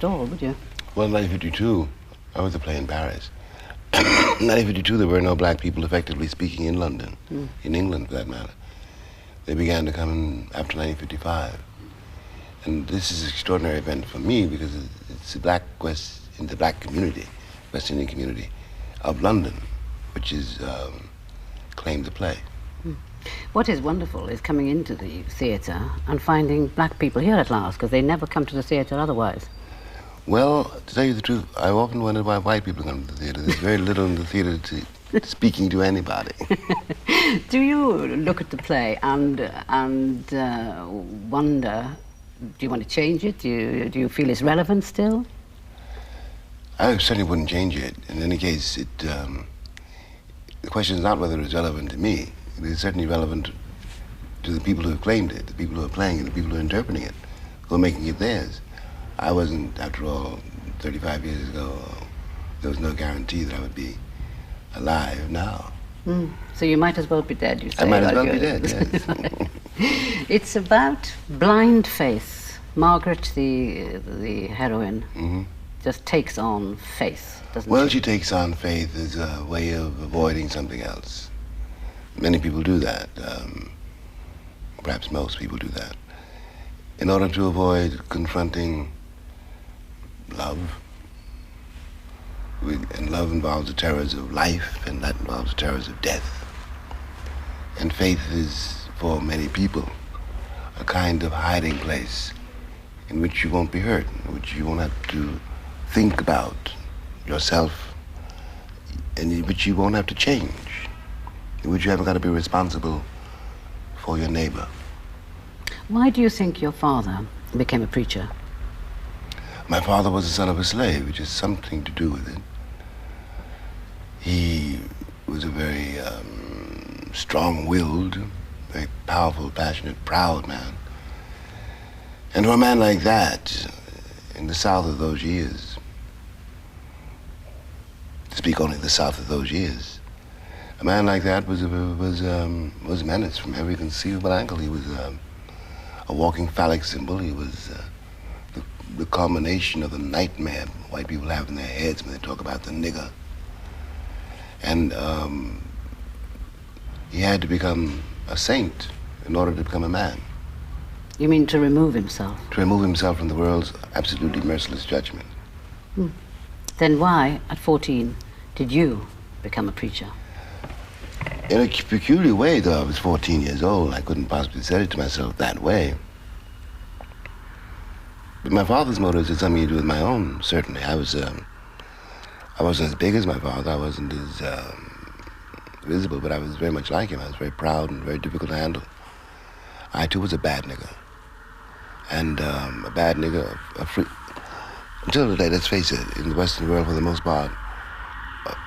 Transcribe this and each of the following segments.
stall, would you? Well, in 1952, I was a play in Paris. In 1952, there were no black people effectively speaking in London, in England for that matter. They began to come in after 1955. And this is an extraordinary event for me because it's in the black community, West Indian community of London, which is claimed the play. What is wonderful is coming into the theatre and finding black people here at last, because they never come to the theatre otherwise. Well, to tell you the truth, I often wondered why white people come to the theatre. There's very little in the theatre speaking to anybody. Do you look at the play and wonder, do you want to change it? Do you feel it's relevant still? I certainly wouldn't change it. In any case, the question is not whether it's relevant to me. It is certainly relevant to the people who have claimed it, the people who are playing it, the people who are interpreting it, who are making it theirs. I wasn't, after all, 35 years ago, there was no guarantee that I would be alive now. So you might as well be dead, you say. I might as well be dead, yes. It's about blind faith. Margaret, the heroine, just takes on faith, doesn't she? Well, she takes on faith as a way of avoiding something else. Many people do that. Perhaps most people do that. In order to avoid confronting love, and love involves the terrors of life, and that involves the terrors of death. And faith is, for many people, a kind of hiding place in which you won't be hurt, in which you won't have to think about yourself, and in which you won't have to change, in which you haven't got to be responsible for your neighbor. Why do you think your father became a preacher? My father was the son of a slave, which has something to do with it. He was a very strong-willed, very powerful, passionate, proud man. And for a man like that, in the South of those years, to speak only of the South of those years, a man like that was menaced from every conceivable angle. He was a walking phallic symbol. He was the culmination of the nightmare white people have in their heads when they talk about the nigger. And he had to become a saint in order to become a man. You mean to remove himself? To remove himself from the world's absolutely merciless judgment. Then why, at 14, did you become a preacher? In a peculiar way, though I was 14 years old, I couldn't possibly have said it to myself that way. But my father's motives had something to do with my own, certainly. I wasn't as big as my father, I wasn't as visible, but I was very much like him. I was very proud and very difficult to handle. I, too, was a bad nigger. And a bad nigger, until today, let's face it, in the Western world, for the most part,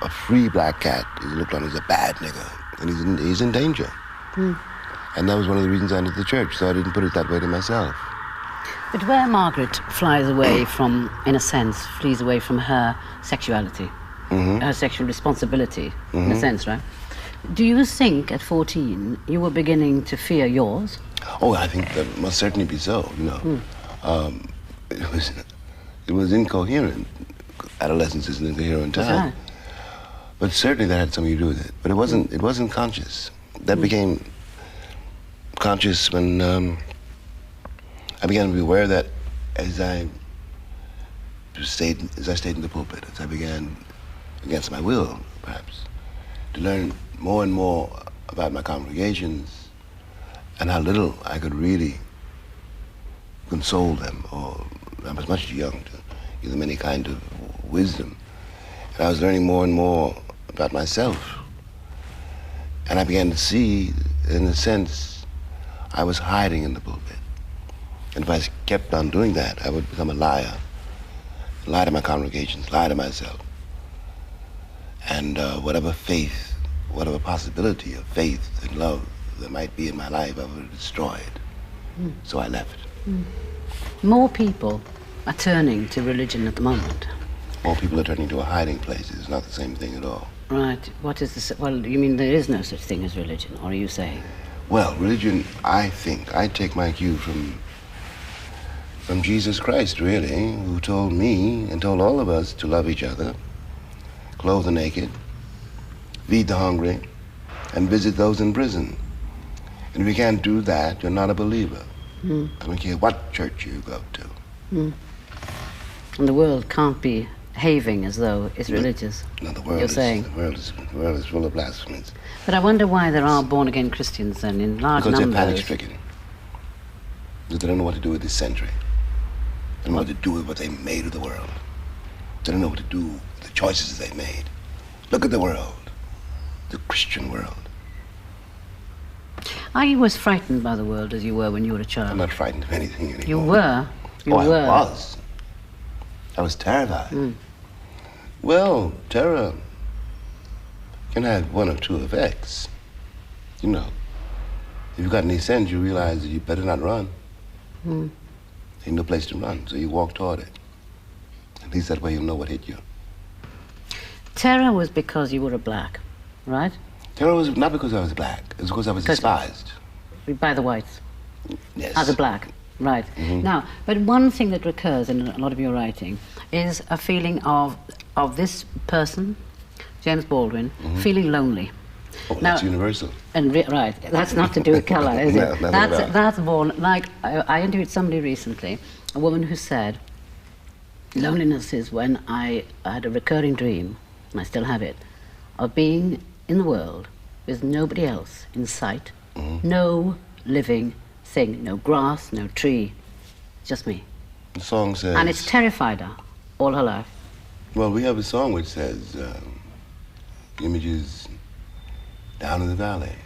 a free black cat is looked on as a bad nigger, and he's in danger. And that was one of the reasons I entered the church, so I didn't put it that way to myself. But where Margaret flies away from, in a sense, flees away from her sexuality, her sexual responsibility, in a sense, right? Do you think at 14 you were beginning to fear yours? Oh, I think that must certainly be so, you know. It was incoherent. Adolescence is an incoherent time. Right. But certainly that had something to do with it. But it wasn't conscious. That became conscious when I began to be aware that as I stayed in the pulpit, as I began, against my will, perhaps, to learn more and more about my congregations and how little I could really console them, or I was much too young to give them any kind of wisdom. And I was learning more and more about myself. And I began to see, in a sense, I was hiding in the pulpit. And if I kept on doing that, I would become a liar. Lie to my congregations, lie to myself. And whatever faith, whatever possibility of faith and love there might be in my life, I would have destroyed. So I left. More people are turning to religion at the moment. More people are turning to a hiding place. It's not the same thing at all. Right. What is this? Well, you mean there is no such thing as religion, or are you saying? Well, religion, I think, I take my cue from from Jesus Christ, really, who told me and told all of us to love each other, clothe the naked, feed the hungry, and visit those in prison. And if you can't do that, you're not a believer. I don't care what church you go to. And the world can't be behaving as though it's religious. No, the world You're saying. The world is full of blasphemies. But I wonder why there are born-again Christians then in large Because numbers. they're panic-stricken. Because they don't know what to do with this century. They don't know what to do with what they made of the world. They don't know what to do with the choices they made. Look at the world, the Christian world. Are you as frightened by the world as you were when you were a child? I'm not frightened of anything anymore. You were? You were? I was. I was terrified. Well, terror can have one or two effects. You know, if you've got any sense, you realize that you better not run. Ain't no place to run, so you walk toward it. At least that way you'll know what hit you. Terror was because you were a black, right? Terror was not because I was black. It was because I was despised. By the whites. Yes. As a black, right. Now, but one thing that recurs in a lot of your writing is a feeling of this person, James Baldwin, feeling lonely. Oh, now, that's universal. And right, that's not to do with colour, is No, it? nothing at all. That's born, like, I interviewed somebody recently, a woman who said, loneliness is when I had a recurring dream, and I still have it, of being in the world with nobody else in sight, no living thing, no grass, no tree, just me. The song says... And it's terrified her all her life. Well, we have a song which says, images down in the valley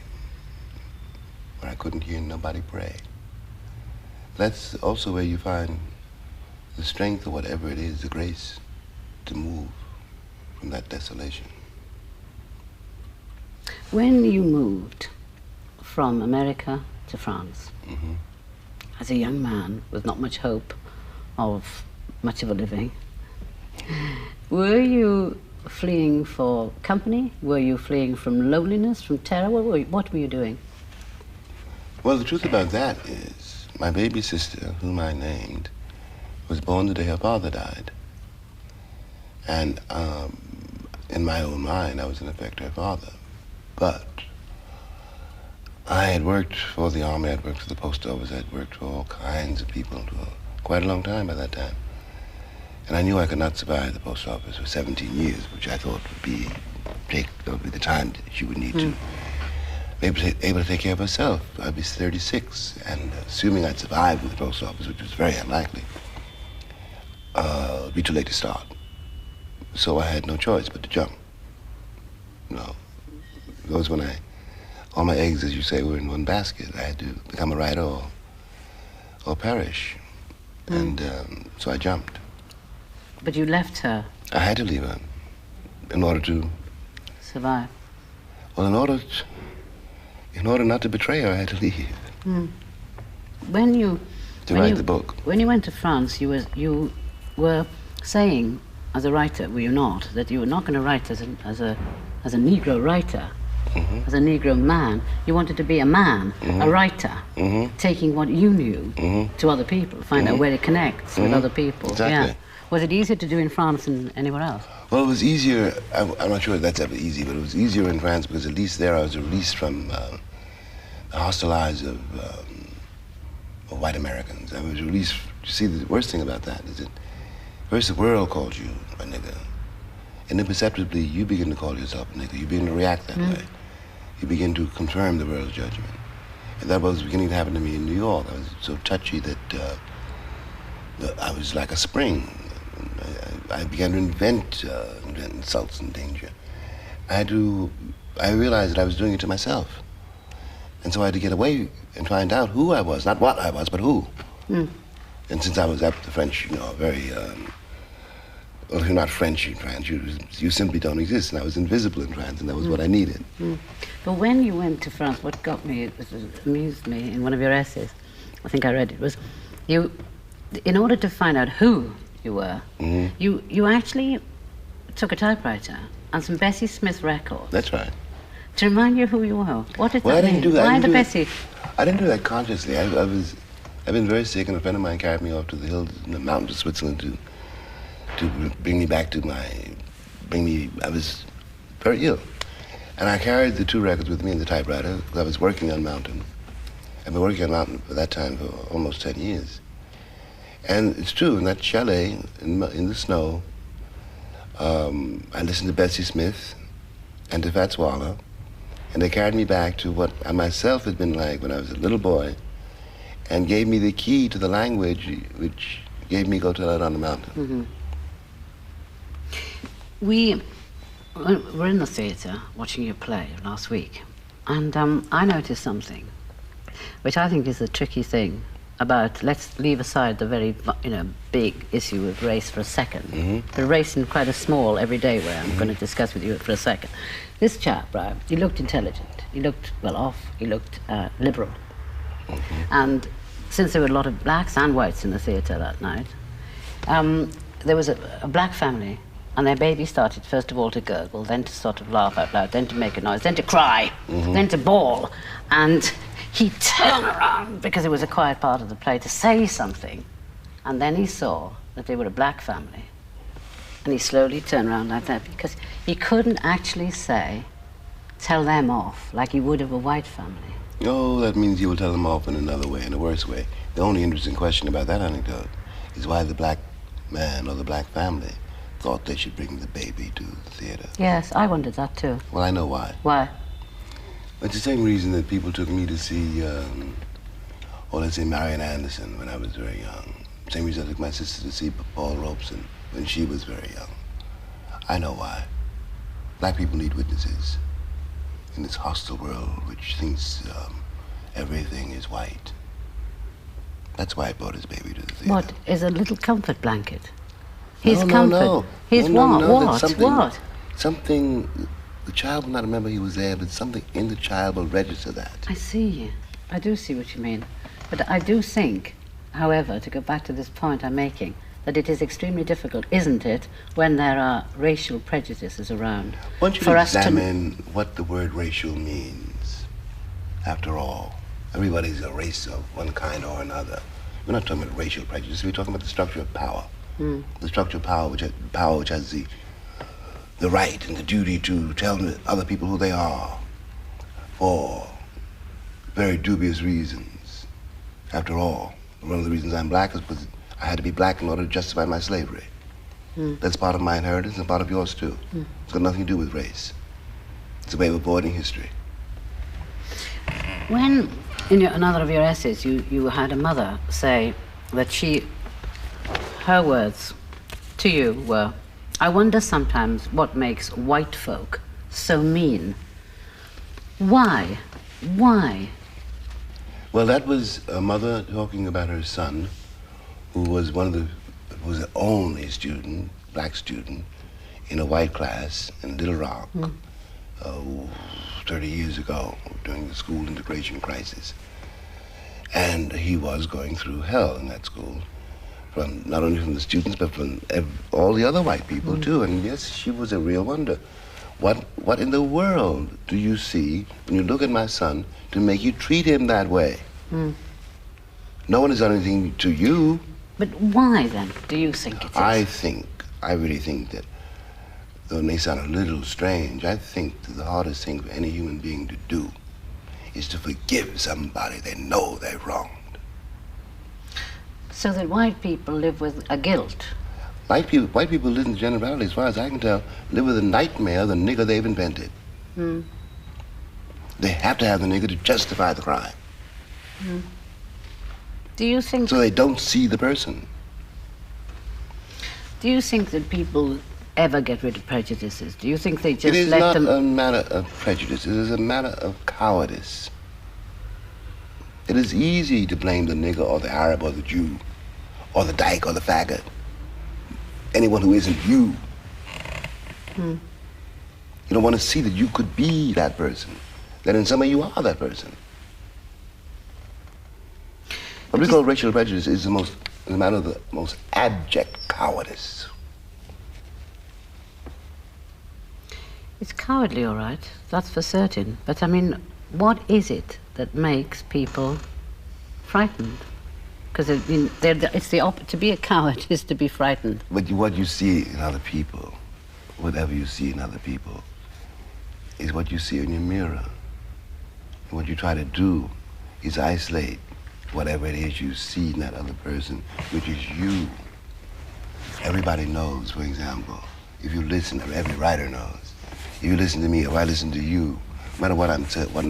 where I couldn't hear nobody pray. That's also where you find the strength or whatever it is, the grace to move from that desolation. When you moved from America to France, as a young man with not much hope of much of a living, were you fleeing for company? Were you fleeing from loneliness, from terror? What were you doing? Well, the truth about that is my baby sister, whom I named, was born the day her father died. And in my own mind, I was in effect her father. But I had worked for the army, I'd worked for the post office, I'd worked for all kinds of people for quite a long time by that time. And I knew I could not survive the post office for 17 years, which I thought would be the time that she would need to be able to take care of herself. I'd be 36, and assuming I'd survive with the post office, which was very unlikely, it'd be too late to start. So I had no choice but to jump. You know, it was when all my eggs, as you say, were in one basket. I had to become a writer or perish. And so I jumped. But you left her. I had to leave her in order to survive. Well, in order not to betray her, I had to leave. When you write the book. When you went to France, you were saying, as a writer, were you not, that you were not going to write as a Negro writer, as a Negro man. You wanted to be a man, a writer, taking what you knew to other people, find out where it connects with other people. Exactly. Yeah. Was it easier to do in France than anywhere else? Well, it was easier. I'm not sure if that's ever easy, but it was easier in France because at least there I was released from the hostile eyes of white Americans. I was released. You see, the worst thing about that is that first the world calls you a nigger, and imperceptibly you begin to call yourself a nigger. You begin to react that way. You begin to confirm the world's judgment. And that was beginning to happen to me in New York. I was so touchy that I was like a spring. I began to invent insults and danger. I realized that I was doing it to myself. And so I had to get away and find out who I was, not what I was, but who. And since I was up the French, very, well, if you're not French in France, you simply don't exist. And I was invisible in France, and that was what I needed. But when you went to France, what amused me in one of your essays, I think I read it, was you, in order to find out who you were, you actually took a typewriter and some Bessie Smith records. That's right. To remind you who you were. What did Well, that I didn't mean? do that. Why the Bessie? I didn't do that consciously. I was I've been very sick, and a friend of mine carried me off to the hills in the mountains of Switzerland to bring me back to I was very ill. And I carried the 2 records with me in the typewriter because I was working on Mountain. I've been working on Mountain for that time for almost 10 years. And it's true, in that chalet in the snow, I listened to Bessie Smith and to Fats Waller, and they carried me back to what I myself had been like when I was a little boy, and gave me the key to the language which gave me Go Tell It on the Mountain. We were in the theatre watching your play last week, and I noticed something which I think is the tricky thing about, let's leave aside the very big issue of race for a second, the race in quite a small everyday way I'm going to discuss with you for a second. This chap, right, he looked intelligent, he looked well off, he looked liberal. And since there were a lot of blacks and whites in the theatre that night, there was a black family, and their baby started first of all to gurgle, then to sort of laugh out loud, then to make a noise, then to cry, then to bawl. And he turned around, because it was a quiet part of the play, to say something. And then he saw that they were a black family. And he slowly turned around like that, because he couldn't actually tell them off like he would of a white family. Oh, that means you will tell them off in another way, in a worse way. The only interesting question about that anecdote is why the black man or the black family thought they should bring the baby to the theater. Yes, I wondered that too. Well, I know why. Why? It's the same reason that people took me to see, let's say Marian Anderson when I was very young. Same reason I took my sister to see Paul Robeson when she was very young. I know why. Black people need witnesses in this hostile world which thinks everything is white. That's why I brought his baby to the theater. What is a little comfort blanket? His no, comfort. No. His what? What? Something. The child will not remember he was there, but something in the child will register that. I see. I do see what you mean. But I do think, however, to go back to this point I'm making, that it is extremely difficult, isn't it, when there are racial prejudices around? Why don't you examine what the word racial means? After all, everybody's a race of one kind or another. We're not talking about racial prejudice, we're talking about the structure of power. The structure of power which has the right and the duty to tell other people who they are for very dubious reasons. After all, one of the reasons I'm black is because I had to be black in order to justify my slavery. That's part of my inheritance and part of yours too. It's got nothing to do with race. It's a way of avoiding history. When, in another of your essays, you had a mother say that her words to you were, "I wonder sometimes what makes white folk so mean." Why? Why? Well, that was a mother talking about her son, who was was the only student, black student, in a white class in Little Rock 30 years ago during the school integration crisis. And he was going through hell in that school, from not only from the students, but from all the other white people too. And yes, she was a real wonder. What in the world do you see when you look at my son to make you treat him that way? No one has done anything to you. But why then do you think it is? I really think that, though it may sound a little strange, I think that the hardest thing for any human being to do is to forgive somebody they know they've wronged. So that white people live with a guilt? White people live in generality, as far as I can tell, live with a nightmare of the nigger they've invented. They have to have the nigger to justify the crime. Do you think... So they don't see the person. Do you think that people ever get rid of prejudices? Do you think they just let them... It is not a matter of prejudice. It is a matter of cowardice. It is easy to blame the nigger or the Arab or the Jew or the dyke or the faggot. Anyone who isn't you. You don't want to see that you could be that person, that in some way you are that person. What we call racial prejudice is a matter of the most abject cowardice. It's cowardly, all right, that's for certain. But I mean, what is it that makes people frightened? Because to be a coward is to be frightened. But what you see in other people, whatever you see in other people, is what you see in your mirror. And what you try to do is isolate whatever it is you see in that other person, which is you. Everybody knows, for example, if you listen, every writer knows. If you listen to me, or I listen to you, no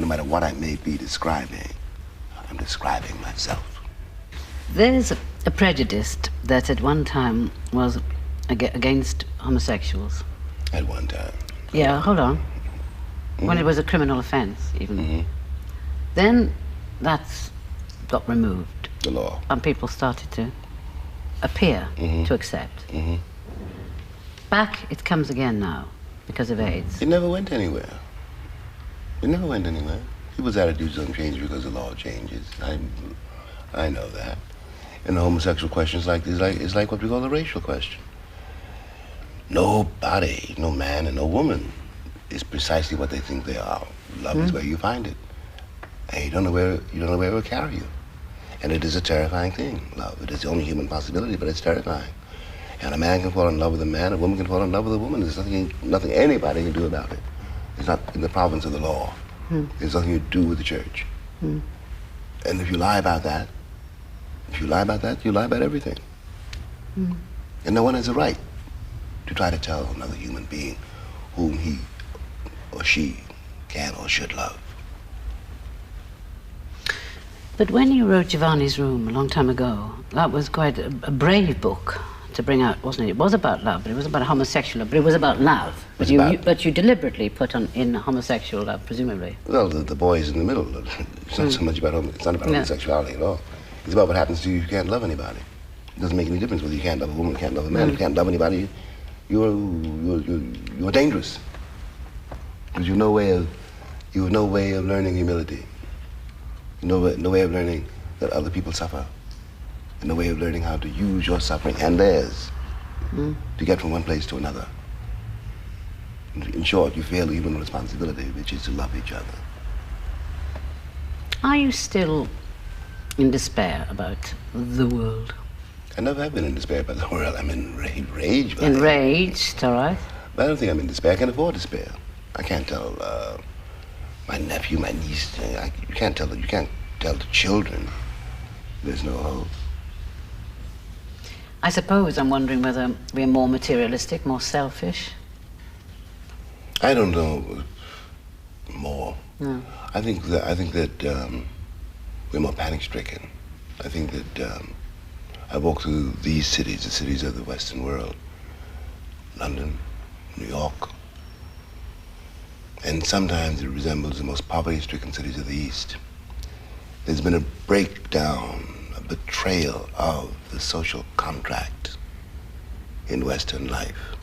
matter what I may be describing, I'm describing myself. There's a prejudice that at one time was against homosexuals. At one time. Yeah, hold on. When it was a criminal offense, even. Then that's got removed. The law. And people started to appear to accept. Back it comes again now because of AIDS. It never went anywhere. It never went anywhere. People's attitudes don't change because the law changes. I know that. And the homosexual question is like what we call a racial question. Nobody, no man and no woman, is precisely what they think they are. Love is where you find it. And you don't know where it will carry you. And it is a terrifying thing, love. It is the only human possibility, but it's terrifying. And a man can fall in love with a man, a woman can fall in love with a woman. There's nothing anybody can do about it. It's not in the province of the law. There's nothing you do with the church. And if you lie about that, you lie about everything. And no one has a right to try to tell another human being whom he or she can or should love. But when you wrote Giovanni's Room a long time ago, that was quite a brave book to bring out, wasn't it? It was about love, but it was about homosexual love, but it was about love. But you deliberately put in homosexual love, presumably. Well, the boy is in the middle. It's not so much about homosexuality at all. It's about what happens to you if you can't love anybody. It doesn't make any difference whether you can't love a woman, can't love a man. If you can't love anybody, you're dangerous. Because you have no way of learning humility. No way of learning that other people suffer. And no way of learning how to use your suffering and theirs to get from one place to another. In short, you fail the human responsibility, which is to love each other. Are you still in despair about the world? I never have been in despair about the world. I'm enraged by it. Enraged, all right. But I don't think I'm in despair. I can't afford despair. I can't tell my nephew, my niece, you can't tell the children there's no hope. I suppose I'm wondering whether we're more materialistic, more selfish. I don't know more. No. I think that we're more panic-stricken. I think that I walk through these cities, the cities of the Western world, London, New York, and sometimes it resembles the most poverty-stricken cities of the East. There's been a breakdown, a betrayal of the social contract in Western life.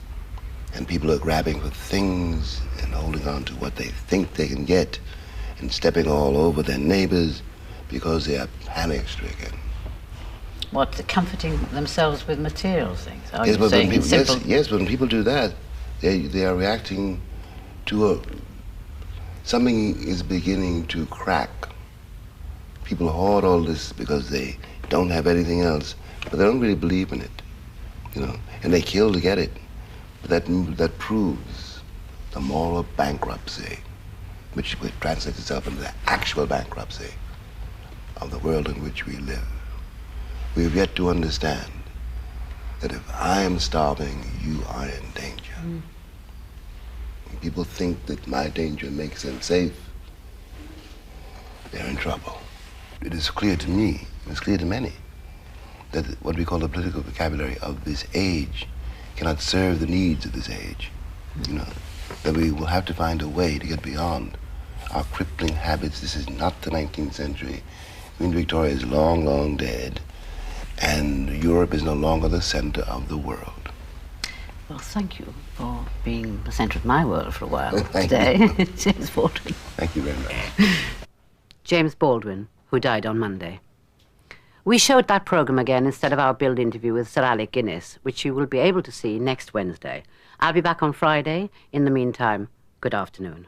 And people are grabbing for things and holding on to what they think they can get and stepping all over their neighbors because they are panic-stricken. What, comforting themselves with material things? Yes, but when people do that, they are reacting to something is beginning to crack. People hoard all this because they don't have anything else, but they don't really believe in it, and they kill to get it. But that proves the moral bankruptcy, which translates itself into the actual bankruptcy of the world in which we live. We have yet to understand that if I am starving, you are in danger. When people think that my danger makes them safe, they're in trouble. It is clear to me, it's clear to many, that what we call the political vocabulary of this age cannot serve the needs of this age. That we will have to find a way to get beyond our crippling habits. This is not the 19th century. Queen Victoria is long, long dead, and Europe is no longer the center of the world. Well, thank you for being the center of my world for a while Thank today. you. James Baldwin. Thank you very much. James Baldwin, who died on Monday. We showed that programme again instead of our Build interview with Sir Alec Guinness, which you will be able to see next Wednesday. I'll be back on Friday. In the meantime, good afternoon.